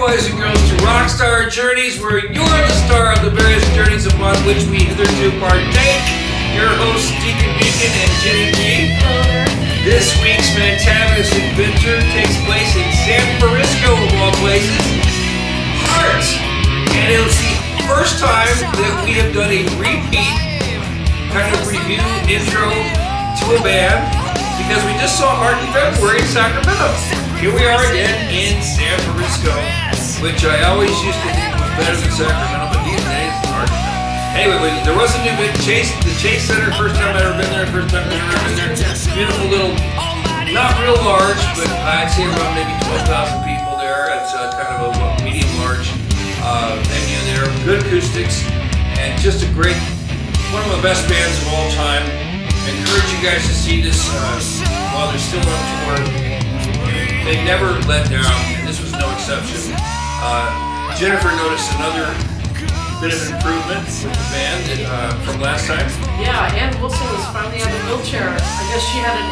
boys and girls, to Rockstar Journeys, where you're the star of the various journeys upon which we hitherto partake. Your hosts, Deacon Beacon and Jenny G. This week's fantabulous adventure takes place in San Francisco, of all places. Heart! And it was the first time that we have done a repeat kind of review intro to a band, because we just saw Heart in February in Sacramento. Here we are again in San Francisco, which I always used to think was better than Sacramento, but these days it's hard. Anyway, there was a new bit, the Chase Center, first time I've ever been there, Beautiful little, not real large, but I'd say around maybe 12,000 people there. It's kind of a medium large venue there, good acoustics, and just a great, one of the best bands of all time. I encourage you guys to see this while they're still on tour. They never let down, and this was no exception. Jennifer noticed another bit of improvement with the band from last time. Yeah, Ann Wilson was finally out of a wheelchair. I guess she had an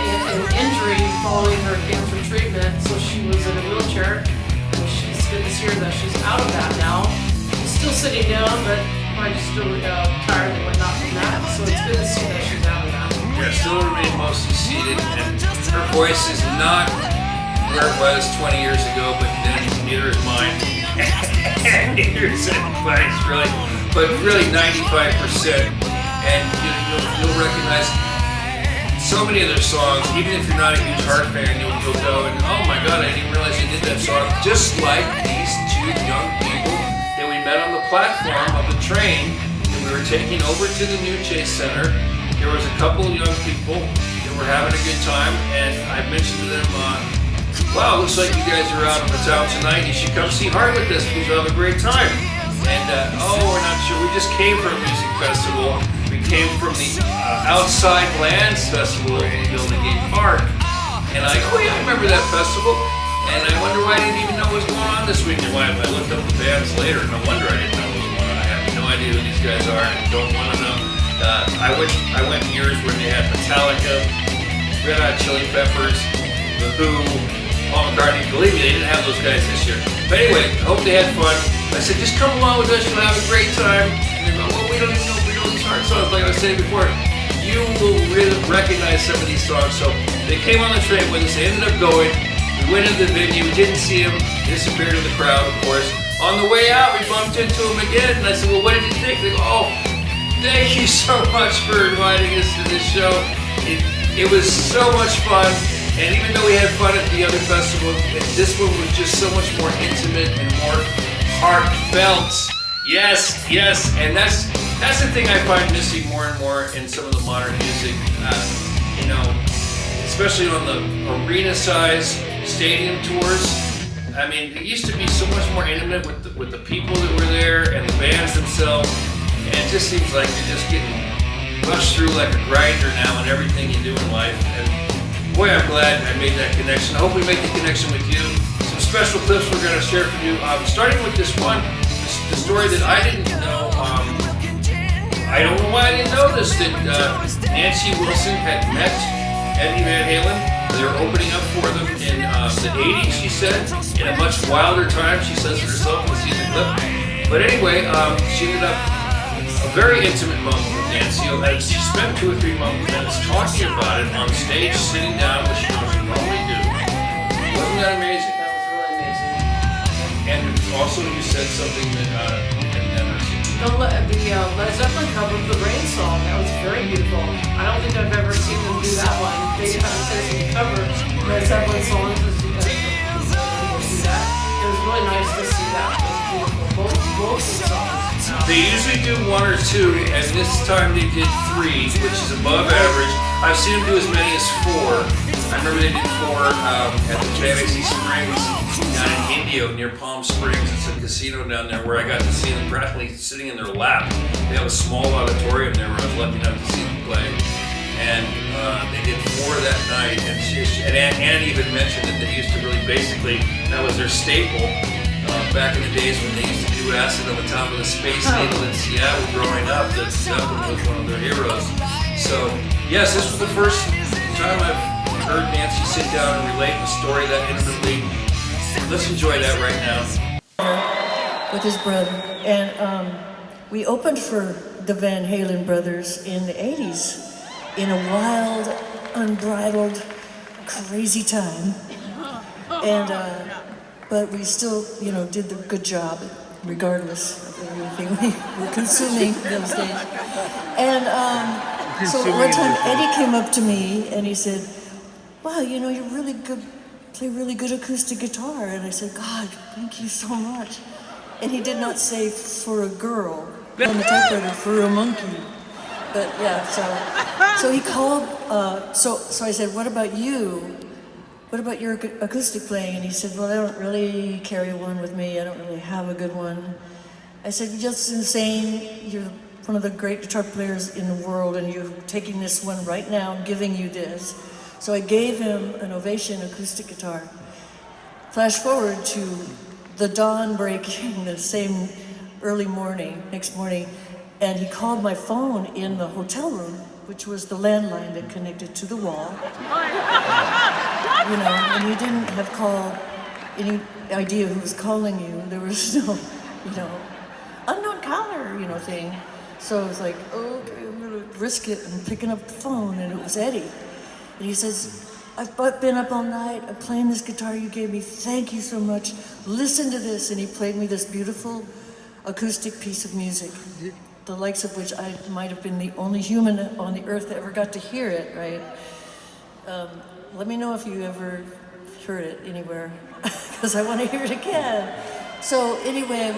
injury following her cancer treatment, so she was in a wheelchair. And she's good to hear that she's out of that now. She's still sitting down, but probably still tired and whatnot from that. So it's good to see that she's out of that. Yeah, still remain mostly seated, and her voice is not where it was 20 years ago, but then neither is mine. Neither is anybody's, really. But really 95%. And you'll recognize so many of their songs. Even if you're not a huge Heart fan, you'll go and, oh my God, I didn't realize they did that song. Just like these two young people that we met on the platform of the train that we were taking over to the new Chase Center. There was a couple of young people that were having a good time, and I mentioned to them, wow, looks like you guys are out of the town tonight. You should come see Heart with us because we'll have a great time. And, we're not sure. We just came from a music festival. We came from the Outside Lands Festival in Building Gate Park. And I go, oh yeah, I remember that festival. And I wonder why I didn't even know what was going on this week. And why I looked up the bands later. No wonder I didn't know what was going on. I have no idea who these guys are and don't want to know. I went years when they had Metallica, Red Hot Chili Peppers, The Who, Paul McCartney. Believe me, they didn't have those guys this year. But anyway, I hope they had fun. I said, just come along with us, you'll have a great time. And they go, well, we don't even know if we know these Heart songs. Like I was saying before, you will really recognize some of these songs. So they came on the train with us, they ended up going. We went into the venue, we didn't see him, he disappeared in the crowd, of course. On the way out, we bumped into him again, and I said, well, what did you think? They go, oh, thank you so much for inviting us to this show. It was so much fun. And even though we had fun at the other festival, this one was just so much more intimate and more heartfelt. Yes, and that's the thing I find missing more and more in some of the modern music. Especially on the arena-size stadium tours. I mean, it used to be so much more intimate with the people that were there and the bands themselves. And it just seems like you're just getting rushed through like a grinder now in everything you do in life. And boy, I'm glad I made that connection. I hope we make the connection with you. Some special clips we're going to share for you. Starting with this one, the story that I didn't know. I don't know why I didn't know this, that Nancy Wilson had met Eddie Van Halen. They were opening up for them in the 80s, she said, in a much wilder time, she says it herself. We'll see the clip. But anyway, she ended up a very intimate moment with Nancy. She spent 2 or 3 minutes talking about it on stage, sitting down, which she doesn't normally do. Wasn't that amazing? That was really amazing. And also, you said something that had never seen. The Led Zeppelin cover of the Rain song, that was very beautiful. I don't think I've ever seen them do that one. They essentially cover Led Zeppelin songs as you guys do that. It was really nice to see that. It was beautiful. Both of the songs. They usually do 1 or 2, and this time they did 3, which is above average. I've seen them do as many as 4. I remember they did 4 at the Fantasy Springs down in Indio near Palm Springs. It's a casino down there where I got to see them practically sitting in their lap. They have a small auditorium there where I was lucky enough to see them play. And they did 4 that night. And Ann even mentioned that they used to really basically, that was their staple. Back in the days when they used to do acid on the top of the Space Needle in Seattle growing up, that Zeppelin was one of their heroes. So, yes, this was the first time I've heard Nancy sit down and relate the story that intimately. Let's enjoy that right now. with his brother. And we opened for the Van Halen brothers in the 80s in a wild, unbridled, crazy time. And, but we still, did the good job, regardless of everything we were consuming those days. And so one time Eddie came up to me and he said, wow, you're really good, play really good acoustic guitar. And I said, God, thank you so much. And he did not say for a girl on the typewriter, for a monkey. But yeah, so he called, so I said, what about you? What about your acoustic playing? And he said, well, I don't really carry one with me. I don't really have a good one. I said, you're just insane. You're one of the great guitar players in the world, and you're taking this one right now and giving you this. So I gave him an Ovation acoustic guitar. Flash forward to the dawn breaking the same early morning, next morning, and he called my phone in the hotel room, which was the landline that connected to the wall. And you didn't have any idea who was calling you. There was no, unknown caller, thing. So I was like, okay, I'm gonna risk it. I'm picking up the phone, and it was Eddie. And he says, I've been up all night. I'm playing this guitar you gave me. Thank you so much. Listen to this. And he played me this beautiful acoustic piece of music, the likes of which I might have been the only human on the earth that ever got to hear it, right? Let me know if you ever heard it anywhere, because I want to hear it again. So anyway,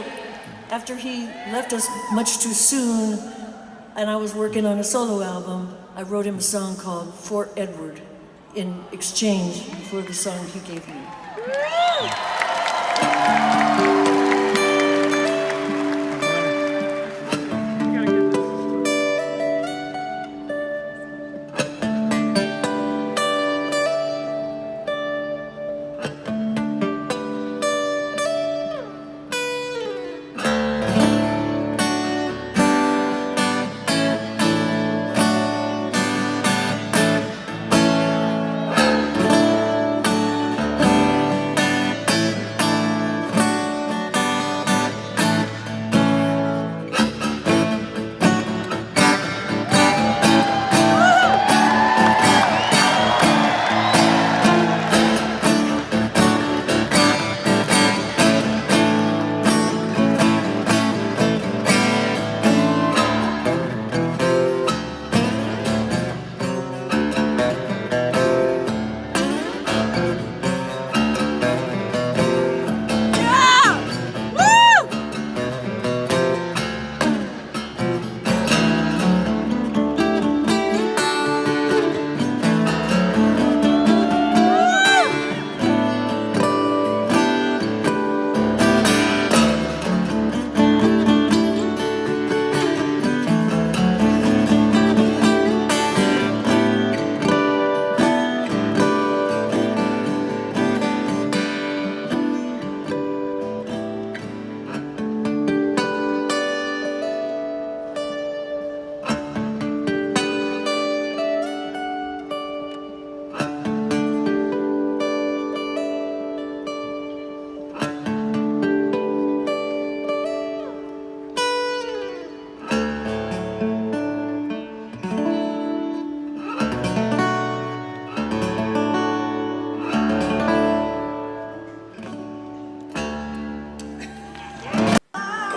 after he left us much too soon, and I was working on a solo album, I wrote him a song called Fort Edward in exchange for the song he gave me.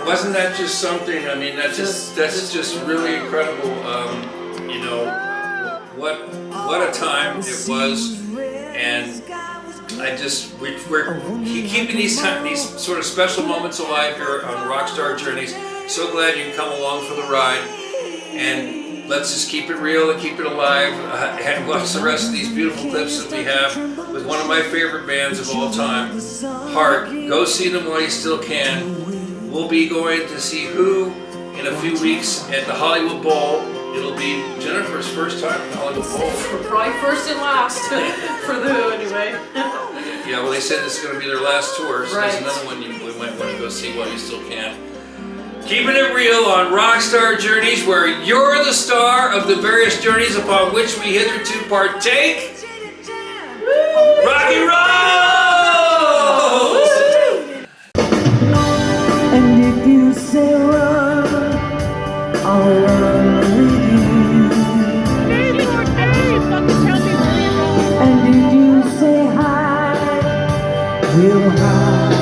Wasn't that just something? I mean, that's just really incredible. What a time it was, and we're keeping these sort of special moments alive here on Rockstar Journeys. So glad you can come along for the ride, and let's just keep it real and keep it alive, and watch the rest of these beautiful clips that we have with one of my favorite bands of all time, Heart. Go see them while you still can. We'll be going to see Who in a few weeks at the Hollywood Bowl. It'll be Jennifer's first time at the Hollywood Bowl. Probably first and last for the Who, anyway. Yeah, well, they said this is going to be their last tour, so right. There's another one we might want to go see while you still can. Keeping it real on Rockstar Journeys, where you're the star of the various journeys upon which we hitherto partake. Rocky Road! I'll run with you. And if you say hi, we'll hide.